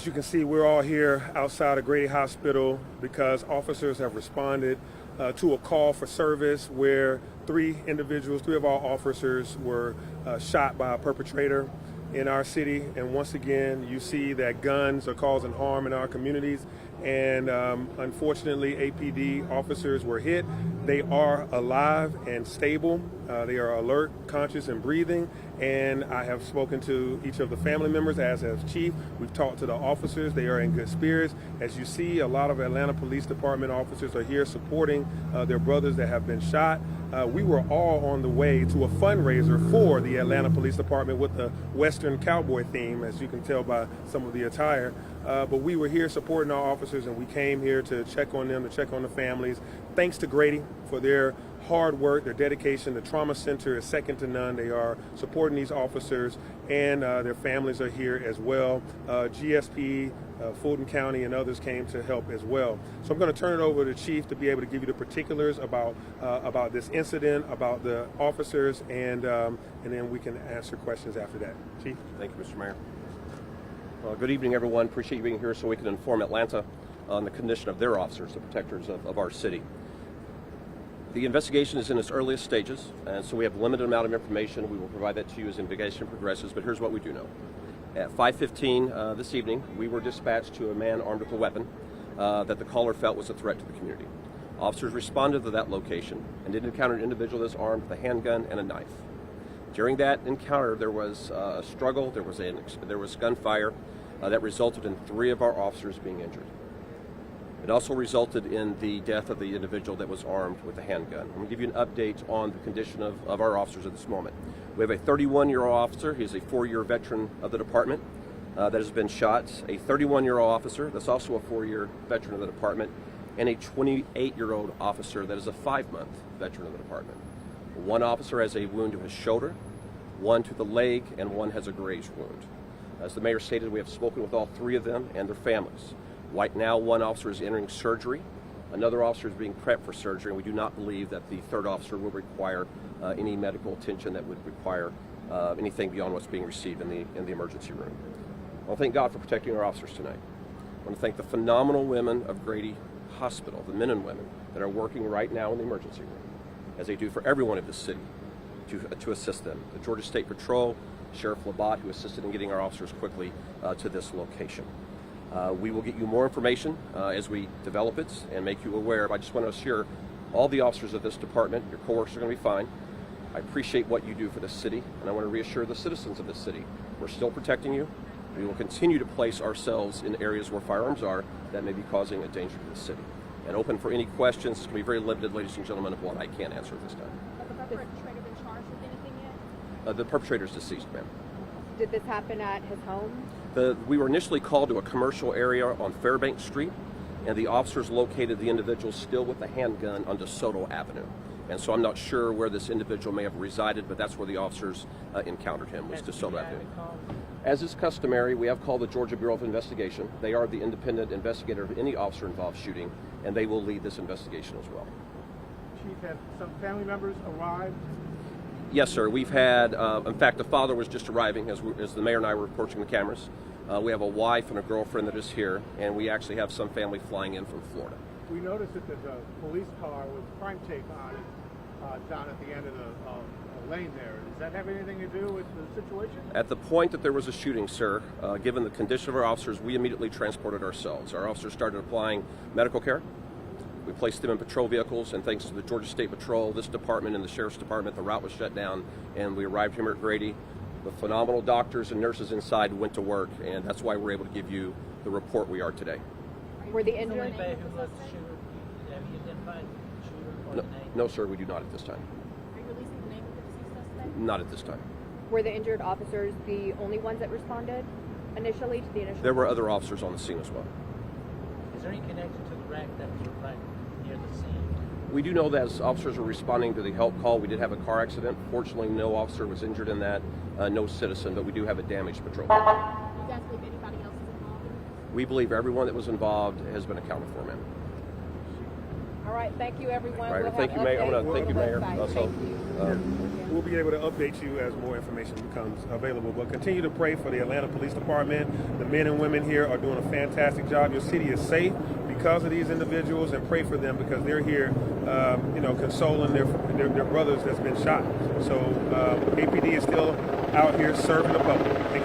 As you can see, we're all here outside of Grady Hospital because officers have responded to a call for service where three of our officers were shot by a perpetrator in our city. And once again, you see that guns are causing harm in our communities. And unfortunately, APD officers were hit. They are alive and stable. They are alert, conscious, and breathing. And I have spoken to each of the family members, as has Chief. We've talked to the officers. They are in good spirits. As you see, a lot of Atlanta Police Department officers are here supporting their brothers that have been shot. We were all on the way to a fundraiser for the Atlanta Police Department with the Western Cowboy theme, as you can tell by some of the attire. But we were here supporting our officers, and we came here to check on them, to check on the families. Thanks to Grady for their hard work, their dedication. The trauma center is second to none. They are supporting these officers, and their families are here as well. GSP, Fulton County, and others came to help as well. So I'm going to turn it over to Chief to be able to give you the particulars about this incident, about the officers, and then we can answer questions after that. Chief. Thank you, Mr. Mayor. Good evening, everyone. Appreciate you being here so we can inform Atlanta on the condition of their officers, the protectors of our city. The investigation is in its earliest stages, and so we have a limited amount of information. We will provide that to you as investigation progresses, but here's what we do know. At 5:15 this evening, we were dispatched to a man armed with a weapon that the caller felt was a threat to the community. Officers responded to that location and did encounter an individual that was armed with a handgun and a knife. During that encounter, there was a struggle, there was gunfire that resulted in 3 of our officers being injured. It also resulted in the death of the individual that was armed with a handgun. I'm going to give you an update on the condition of our officers at this moment. We have a 31-year-old officer. He's a 4-year veteran of the department that has been shot. A 31-year-old officer that's also a 4-year veteran of the department, and a 28-year-old officer that is a 5-month veteran of the department. One officer has a wound to his shoulder, one to the leg, and one has a graze wound. As the mayor stated, we have spoken with all 3 of them and their families. Right now, one officer is entering surgery. Another officer is being prepped for surgery, and we do not believe that the 3rd officer will require any medical attention that would require anything beyond what's being received in the emergency room. I want to thank God for protecting our officers tonight. I want to thank the phenomenal women of Grady Hospital, the men and women that are working right now in the emergency room, as they do for everyone in this city, to assist them. The Georgia State Patrol, Sheriff Labatt, who assisted in getting our officers quickly to this location. We will get you more information as we develop it and make you aware. But I just want to assure all the officers of this department, your coworkers are going to be fine. I appreciate what you do for this city, and I want to reassure the citizens of this city, we're still protecting you. We will continue to place ourselves in areas where firearms are that may be causing a danger to the city. And open for any questions. It's going to be very limited, ladies and gentlemen, of what I can answer at this time. Has the perpetrator been charged with anything yet? The perpetrator is deceased, ma'am. Did this happen at his home? We were initially called to a commercial area on Fairbanks Street, and the officers located the individual still with the handgun on DeSoto Avenue. And so I'm not sure where this individual may have resided, but that's where the officers encountered him, was DeSoto Avenue. As is customary, we have called the Georgia Bureau of Investigation. They are the independent investigator of any officer-involved shooting, and they will lead this investigation as well. Chief, have some family members arrived? Yes, sir. We've had, in fact, the father was just arriving as the mayor and I were approaching the cameras. We have a wife and a girlfriend that is here, and we actually have some family flying in from Florida. We noticed that there's a police car with crime tape on it down at the end of the lane there. Does that have anything to do with the situation? At the point that there was a shooting, sir, given the condition of our officers, we immediately transported ourselves. Our officers started applying medical care. We placed them in patrol vehicles, and thanks to the Georgia State Patrol, this department, and the Sheriff's Department, the route was shut down, and we arrived here at Grady. The phenomenal doctors and nurses inside went to work, and that's why we're able to give you the report we are today. Were the injured? Have you identified the shooter or the name? No, sir, we do not at this time. Are you releasing the name of the deceased suspect? Not at this time. Were the injured officers the only ones that responded initially to the initial? There were other officers on the scene as well. Is there any connection to the wreck that was right near the scene? We do know that as officers were responding to the help call, we did have a car accident. Fortunately, no officer was injured in that, no citizen, but we do have a damaged patrol car. Do you guys believe anybody else is involved in this? We believe everyone that was involved has been accounted for, ma'am. All right, thank you, everyone. Right, We'll thank have you, Mayor. I updates want to thank on you, the Mayor. website. Also, Thank you. we'll be able to update you as more information becomes available. But continue to pray for the Atlanta Police Department. The men and women here are doing a fantastic job. Your city is safe because of these individuals, and pray for them because they're here, consoling their brothers that's been shot. So APD is still out here serving the public.